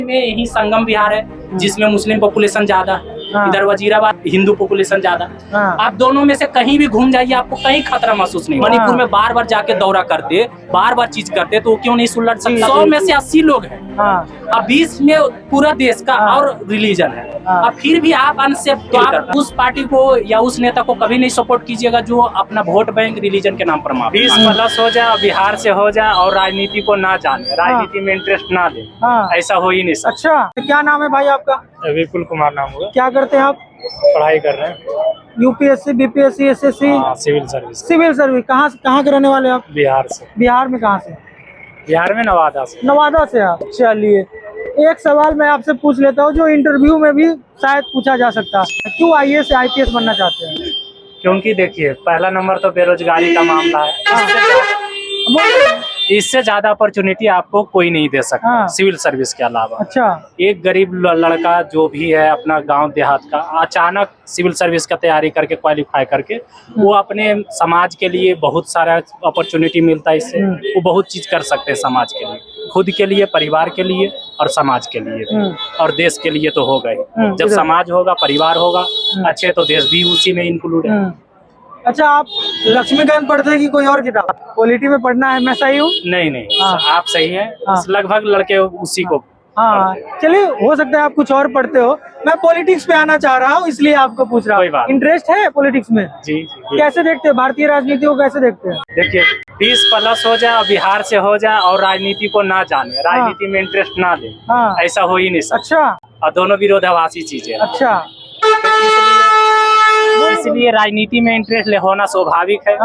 में यही संगम बिहार है जिसमें मुस्लिम पॉपुलेशन ज्यादा है। हाँ। इधर वजीराबाद हिंदू पॉपुलेशन ज्यादा है। हाँ। आप दोनों में से कहीं भी घूम जाइए, आपको कहीं खतरा महसूस नहीं। मणिपुर में बार बार जाके दौरा करते, बार बार चीज करते, तो क्यों नहीं सुलझ सकता? 100 में से 80 लोग हैं। हाँ। अब 20 में पूरा देश का और रिलीजन है। हाँ। अब फिर भी आप अनसेफ तो आप उस पार्टी को या उस नेता को कभी नहीं सपोर्ट कीजिएगा जो अपना वोट बैंक रिलीजन के नाम पर मार 20+ हो जाए, बिहार से हो जाए और राजनीति को ना जाने, राजनीति में इंटरेस्ट ना ले, ऐसा हो ही नहीं सकता। अच्छा, क्या नाम है भाई आपका? विपुल कुमार नाम होगा। क्या करते हैं आप? पढ़ाई कर रहे हैं। UPSC, BPSC, SSC? Civil service. Civil service. कहाँ के रहने वाले आप? बिहार से। बिहार में कहाँ से? बिहार में नवादा से। नवादा से आप? चलिए, एक सवाल मैं आपसे पूछ लेता हूँ जो इंटरव्यू में भी शायद पूछा जा सकता है। क्यों आईएएस आईपीएस बनना चाहते हैं? क्योंकि देखिए, पहला नंबर तो बेरोजगारी का मामला है। इससे ज्यादा अपॉर्चुनिटी आपको कोई नहीं दे सकता। हाँ। सिविल सर्विस के अलावा। अच्छा। एक गरीब लड़का जो भी है अपना गांव देहात का, अचानक सिविल सर्विस का तैयारी करके क्वालिफाई करके वो अपने समाज के लिए बहुत सारा अपॉर्चुनिटी मिलता है। इससे वो बहुत चीज कर सकते हैं समाज के लिए, खुद के लिए, परिवार के लिए और समाज के लिए और देश के लिए तो होगा ही। जब समाज होगा, परिवार होगा अच्छे, तो देश भी उसी में इंक्लूड है। अच्छा, आप लक्ष्मीकांत पढ़ते हैं कि कोई और किताब? पॉलिटी में पढ़ना है, मैं सही हूँ? नहीं, हाँ। आप सही हैं। हाँ। लगभग लड़के उसी को। हाँ, चलिए, हो सकता है आप कुछ और पढ़ते हो। मैं पॉलिटिक्स पे आना चाह रहा हूँ, इसलिए आपको पूछ रहा हूँ। इंटरेस्ट है पॉलिटिक्स में? जी। कैसे देखते हैं भारतीय राजनीति को, कैसे देखते हैं? देखिए, 20+ हो जाए, बिहार से हो जाए और राजनीति को ना जाने, राजनीति में इंटरेस्ट ना ले, ऐसा हो ही नहीं सकता। अच्छा। और दोनों विरोधाभासी चीजें। अच्छा। इसलिए राजनीति में इंटरेस्ट ले होना स्वाभाविक है।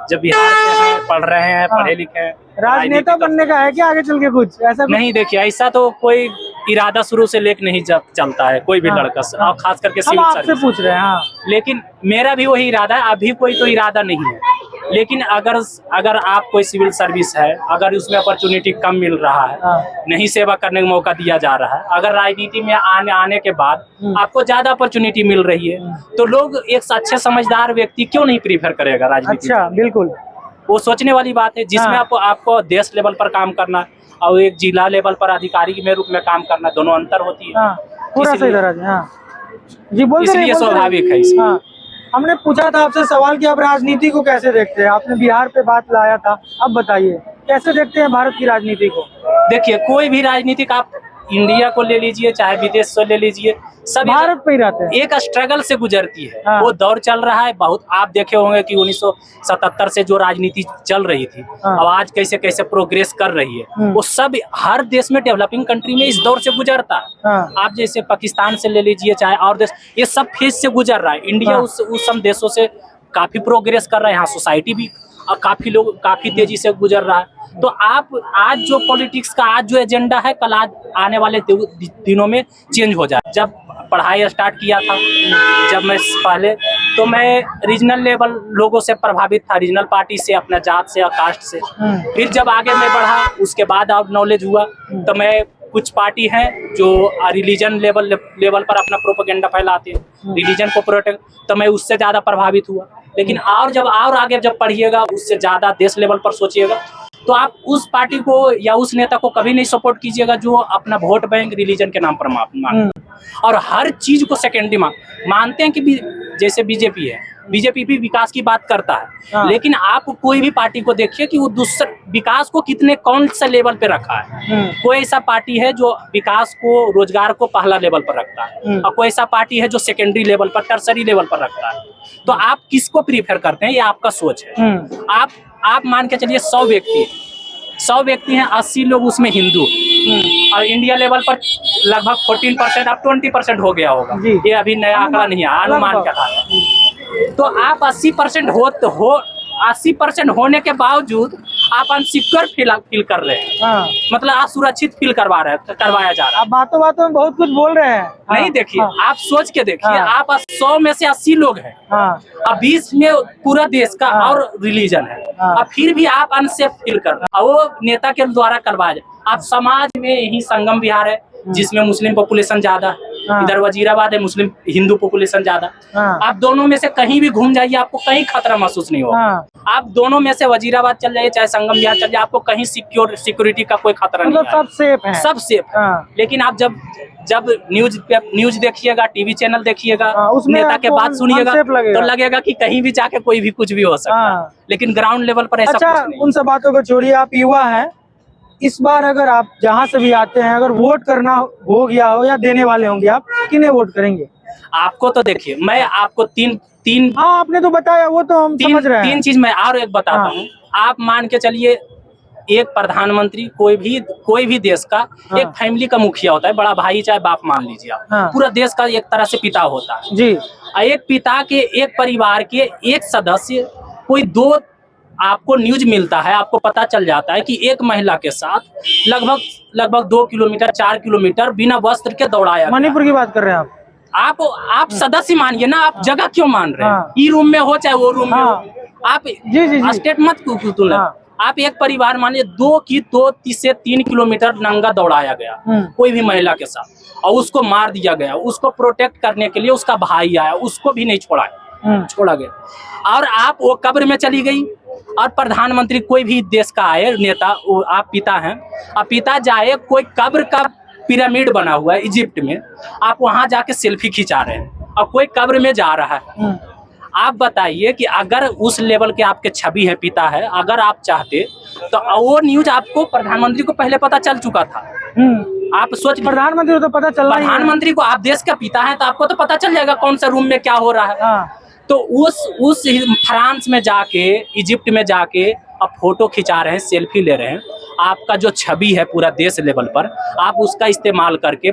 जब बिहार से हैं, पढ़ रहे हैं, पढ़े लिखे हैं। राजनेता बनने का है क्या आगे चल के? कुछ ऐसा नहीं। देखिए, ऐसा तो कोई इरादा शुरू से लेके नहीं चलता है कोई भी लड़का, और खास करके सिविल सर्विस। आपसे पूछ रहे हैं। लेकिन मेरा भी वही इरादा है। अभी कोई तो इरादा नहीं है, लेकिन अगर आप कोई सिविल सर्विस है, अगर उसमें अपॉर्चुनिटी कम मिल रहा है, नहीं सेवा करने का मौका दिया जा रहा है, अगर राजनीति में आने के बाद आपको ज्यादा अपॉर्चुनिटी मिल रही है, तो लोग एक अच्छे समझदार व्यक्ति क्यों नहीं प्रीफर करेगा राजनीति? अच्छा, बिल्कुल, वो सोचने वाली बात है। जिसमें आपको देश लेवल पर काम करना और एक जिला लेवल पर अधिकारी के रूप में काम करना, दोनों अंतर होती है। पूरा सही तरह से। जी, बोल इसलिए स्वाभाविक है इसमें। हमने पूछा था आपसे सवाल कि आप राजनीति को कैसे देखते हैं। आपने बिहार पे बात लाया था, अब बताइए कैसे देखते हैं भारत की राजनीति को? देखिए, कोई भी राजनीतिक आप इंडिया को ले लीजिए, चाहे विदेश से ले लीजिए, सब भारत पे ही रहते हैं। एक स्ट्रगल से गुजरती है। वो दौर चल रहा है बहुत। आप देखे होंगे कि 1977 से जो राजनीति चल रही थी, अब आज कैसे कैसे प्रोग्रेस कर रही है, वो सब हर देश में, डेवलपिंग कंट्री में इस दौर से गुजरता है। आप जैसे पाकिस्तान से ले लीजिए, चाहे और देश, ये सब फेज से गुजर रहा है। इंडिया उस सब देशों से काफी प्रोग्रेस कर रहा है। यहाँ सोसाइटी भी काफी लोग काफी तेजी से गुजर रहा है। तो आप आज जो पॉलिटिक्स का आज जो एजेंडा है, कल आज आने वाले दिनों में चेंज हो जाए। जब पढ़ाई स्टार्ट किया था, जब मैं पहले, तो मैं रीजनल लेवल लोगों से प्रभावित था, रीजनल पार्टी से, अपना जात से और कास्ट से। फिर जब आगे मैं बढ़ा, उसके बाद और नॉलेज हुआ, तो मैं कुछ पार्टी हैं जो रिलीजन लेवल पर अपना प्रोपेगेंडा फैलाते हैं, रिलीजन को प्रोटेक्ट, तो मैं उससे ज्यादा प्रभावित हुआ। लेकिन और आगे जब पढ़िएगा, उससे ज्यादा देश लेवल पर सोचिएगा, तो आप उस पार्टी को या उस नेता को कभी नहीं सपोर्ट कीजिएगा जो अपना वोट बैंक रिलीजन के नाम पर मांगे और हर चीज को सेकेंडरी मानते हैं। कि जैसे बीजेपी है, बीजेपी भी विकास की बात करता है, लेकिन आप कोई भी पार्टी को देखिए कि वो दूसरे विकास को कौन सा लेवल पे रखा है। कोई ऐसा पार्टी है जो विकास को, रोजगार को पहला लेवल पर रखता है, और कोई ऐसा पार्टी है जो सेकेंडरी लेवल पर, टर्सरी लेवल पर रखता है। तो आप किसको प्रीफर करते हैं, ये आपका सोच है। आप मान के चलिए 100 व्यक्ति हैं, 80 लोग उसमें हिंदू, और इंडिया लेवल पर लगभग 14%, अब 20% हो गया होगा। ये अभी नया आंकड़ा नहीं है, अनुमान का था। तो आप 80% 80% होने के बावजूद आप अनसिक्योर फील कर रहे हैं। मतलब असुरक्षित फील करवाया जा रहा है। आप बातों में बहुत कुछ बोल रहे हैं। नहीं, देखिए, आप सोच के देखिए, आप 100 में से 80 लोग हैं। अब 20 में पूरा देश का और रिलीजन है। अब फिर भी आप अनसेफ फील कर रहे हैं, वो नेता के द्वारा करवाया जाए। आप समाज में यही संगम बिहार है जिसमें मुस्लिम पॉपुलेशन ज्यादा है। हाँ। इधर वजीराबाद है, मुस्लिम हिंदू पॉपुलेशन ज्यादा। हाँ। आप दोनों में से कहीं भी घूम जाइए, आपको कहीं खतरा महसूस नहीं होगा। हाँ। आप दोनों में से वजीराबाद चल जाइए चाहे संगम विहार चल जाइए, आपको कहीं सिक्योरिटी का कोई खतरा नहीं मतलब है, सब सेफ है। सब सेफ है। हाँ। लेकिन आप जब न्यूज देखिएगा, टीवी चैनल देखिएगा, हाँ, उसमें नेता के आपको बात सुनिएगा अनसेफ लगेगा। तो लगेगा कि कहीं भी जाके कोई भी कुछ भी हो सकता है। हाँ। लेकिन ग्राउंड लेवल पर ऐसा अच्छा, कुछ नहीं। उन सब बातों को छोड़िए, आप युवा हैं, इस बार अगर आप जहाँ से भी आते हैं, अगर वोट करना हो गया हो या देने वाले होंगे, आप किन्हें वोट करेंगे? आपको तो देखिए, मैं आपको तीन हाँ, आपने तो बताया, वो तो हम समझ रहे हैं। तीन चीज मैं और एक बताता हाँ। हूँ। आप मान के चलिए, एक प्रधानमंत्री कोई भी देश का हाँ। एक फैमिली का मुखिया होता है, बड़ा भाई चाहे बाप मान लीजिए आप। हाँ। पूरा देश का एक तरह से पिता होता है जी। और एक पिता के, एक परिवार के एक सदस्य, कोई दो, आपको न्यूज मिलता है, आपको पता चल जाता है कि एक महिला के साथ लगभग 2 किलोमीटर 4 किलोमीटर बिना वस्त्र के दौड़ाया गया। मणिपुर की बात कर रहे हैं आप? आप सदस्य मानिए ना, आप जगह क्यों मान रहे हैं? हाँ। ई रूम में हो चाहे वो रूम में हो, आप जी। स्टेट मत तुले। हाँ। आप एक परिवार मानिए, 2 से 3 किलोमीटर नंगा दौड़ाया गया कोई भी महिला के साथ, और उसको मार दिया गया। उसको प्रोटेक्ट करने के लिए उसका भाई आया, उसको भी नहीं छोड़ा गया। और आप वो कब्र में चली गई। और प्रधानमंत्री कोई भी देश का आए नेता, वो आप पिता हैं, आप पिता जाए, कोई कब्र का पिरामिड बना हुआ है इजिप्ट में, आप वहां जाके सेल्फी खिंचा रहे हैं और कोई कब्र में जा रहा है। आप बताइए कि अगर उस लेवल के आपके छवि है, पिता है, अगर आप चाहते तो वो न्यूज आपको, प्रधानमंत्री को पहले पता चल चुका था। आप सोच, प्रधानमंत्री को तो पता चल रहा है। प्रधानमंत्री को, आप देश का पिता है तो आपको तो पता चल जाएगा कौन सा रूम में क्या हो रहा है। हाँ। तो उस फ्रांस में जाके, इजिप्ट में जाके आप फोटो खिंचा रहे हैं, सेल्फी ले रहे हैं। आपका जो छवि है पूरा देश लेवल पर, आप उसका इस्तेमाल करके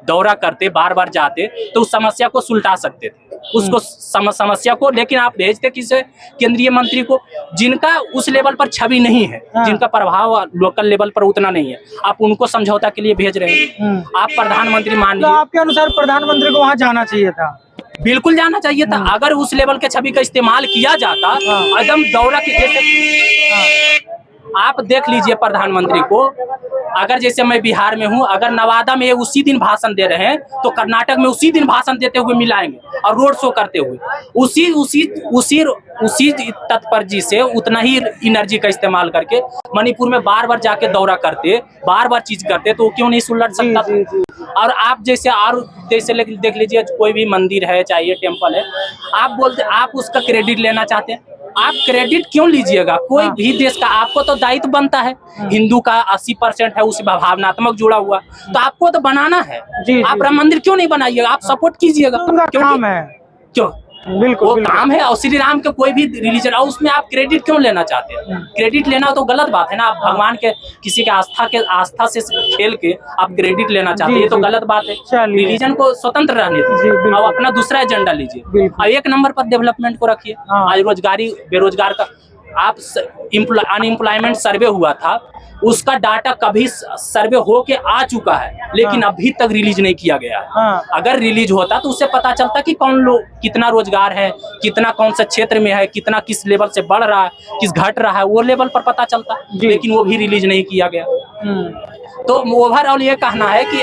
दौरा करते, बार बार जाते तो उस समस्या को सुलझा सकते थे, उसको समस्या को। लेकिन आप भेजते किसे? केंद्रीय मंत्री को, जिनका उस लेवल पर छवि नहीं है, जिनका प्रभाव लोकल लेवल पर उतना नहीं है, आप उनको समझौता के लिए भेज रहे हैं। आप प्रधानमंत्री मान लीजिए, तो आपके अनुसार प्रधानमंत्री को वहाँ जाना चाहिए था? बिल्कुल जाना चाहिए था। अगर उस लेवल के छवि का इस्तेमाल किया जाता, एकदम दौरा के जैसे। आप देख लीजिए प्रधानमंत्री को, अगर जैसे मैं बिहार में हूँ, अगर नवादा में उसी दिन भाषण दे रहे हैं तो कर्नाटक में उसी दिन भाषण देते हुए मिलाएंगे और रोड शो करते हुए उसी तत्परजी से उतना ही एनर्जी का इस्तेमाल करके मणिपुर में बार बार जाके दौरा करते, बार बार चीज करते, तो वो क्यों नहीं सुलझ सकता था? और आप जैसे देख लीजिए, कोई भी मंदिर है चाहे टेम्पल है, आप बोलते, आप उसका क्रेडिट लेना चाहते हैं। आप क्रेडिट क्यों लीजिएगा? कोई भी देश का आपको तो दायित्व बनता है। हिंदू का 80% है उससे भावनात्मक जुड़ा हुआ, तो आपको तो बनाना है। आप राम मंदिर क्यों नहीं बनाइएगा? आप सपोर्ट कीजिएगा, काम है क्यों? बिल्कुल, वो काम है। और श्री राम के कोई भी रिलीजन, और उसमें आप क्रेडिट क्यों लेना चाहते हैं? क्रेडिट लेना तो गलत बात है ना। आप भगवान के, किसी के आस्था से खेल के आप क्रेडिट लेना चाहते हैं, ये तो गलत बात है। रिलीजन को स्वतंत्र रहने दीजिए और अपना दूसरा एजेंडा लीजिए और एक नंबर पर डेवलपमेंट को रखिए। आज बेरोजगार का, आप अनएम्प्लॉयमेंट सर्वे हुआ था, उसका डाटा कभी सर्वे हो के आ चुका है, लेकिन अभी तक रिलीज नहीं किया गया है। अगर रिलीज होता तो उससे पता चलता कि कौन लोग, कितना रोजगार है, कितना कौन सा क्षेत्र में है, कितना किस लेवल से बढ़ रहा है, किस घट रहा है, वो लेवल पर पता चलता। लेकिन वो भी रिलीज नहीं किया गया। तो ओवरऑल ये कहना है कि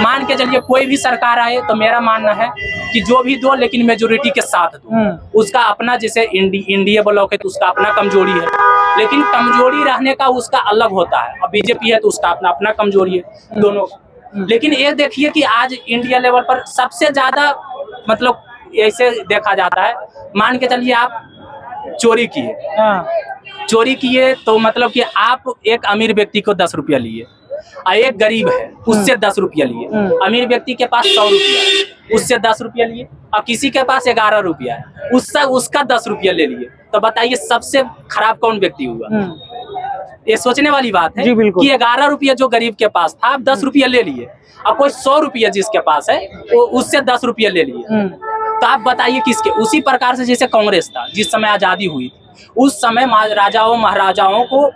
मान के चलिए कोई भी सरकार आए तो मेरा मानना है कि जो भी दो, लेकिन मेजोरिटी के साथ दो। उसका अपना, जैसे इंडिया ब्लॉक है तो उसका अपना कमजोरी है, लेकिन कमजोरी रहने का उसका अलग होता है। अब बीजेपी है तो उसका अपना कमजोरी है दोनों। लेकिन ये देखिए कि आज इंडिया लेवल पर सबसे ज्यादा, मतलब ऐसे देखा जाता है, मान के चलिए आप चोरी किए तो मतलब कि आप एक अमीर व्यक्ति को 10 रुपया लिए और एक गरीब है उससे 10 रुपया लिए। अमीर व्यक्ति के पास 100 रुपया, उससे 10 रुपया लिए, और किसी के पास 11 रुपया है, उसका 10 रुपया ले लिए। तो बताइए सबसे खराब कौन व्यक्ति हुआ? ये सोचने वाली बात है कि 11 रुपया जो गरीब के पास था, आप 10 रुपया ले लिए, और कोई 100 रुपया जिसके पास है वो उससे 10 रुपया ले लिए। तो आप बताइए किसके? उसी प्रकार से जैसे कांग्रेस था, जिस समय आजादी हुई उस समय राजाओं महाराजाओं को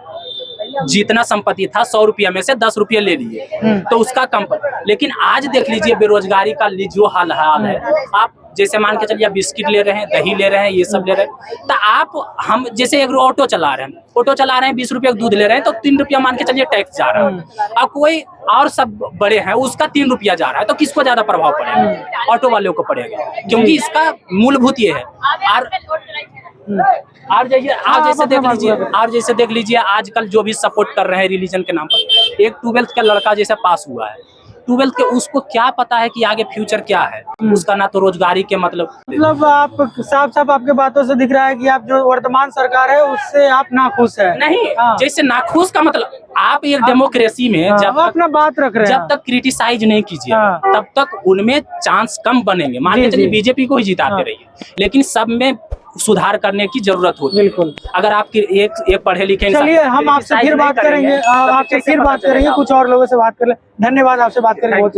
जितना संपत्ति था 100 रुपया में से 10 रुपया ले लिए, तो उसका कम। लेकिन आज देख लीजिए बेरोजगारी का जो हाल है, आप जैसे मान के चलिए आप बिस्किट ले रहे हैं, दही ले रहे हैं, ये सब ले रहे हैं, तो आप हम जैसे एक ऑटो चला रहे हैं, 20 रुपये का दूध ले रहे हैं तो 3 रुपया मान के चलिए टैक्स जा रहा है। और कोई और सब बड़े हैं उसका 3 रुपया जा रहा है, तो किसको ज्यादा प्रभाव पड़ेगा? ऑटो वालों को पड़ेगा, क्योंकि इसका मूलभूत ये है। और जैसे देख लीजिए आजकल जो भी सपोर्ट कर रहे हैं रिलीजन के नाम पर, एक 12th का लड़का जैसे पास हुआ है, 12th के उसको क्या पता है कि आगे फ्यूचर क्या है, उसका ना तो रोजगारी के मतलब आप साफ आपके बातों से दिख रहा है कि आप जो वर्तमान सरकार है उससे आप नाखुश है। नहीं, जैसे नाखुश का मतलब आप एक डेमोक्रेसी में जब अपना बात रख रहे हैं, जब तक क्रिटिसाइज नहीं कीजिए तब तक उनमें चांस कम बनेंगे। मान के चलिए बीजेपी को ही जिताते रहिए, लेकिन सब में सुधार करने की जरूरत होती है। बिल्कुल। अगर आप एक पढ़े लिखे, चलिए हम आपसे फिर बात करेंगे, कुछ और लोगों से बात कर ले। धन्यवाद, आपसे बात करके बहुत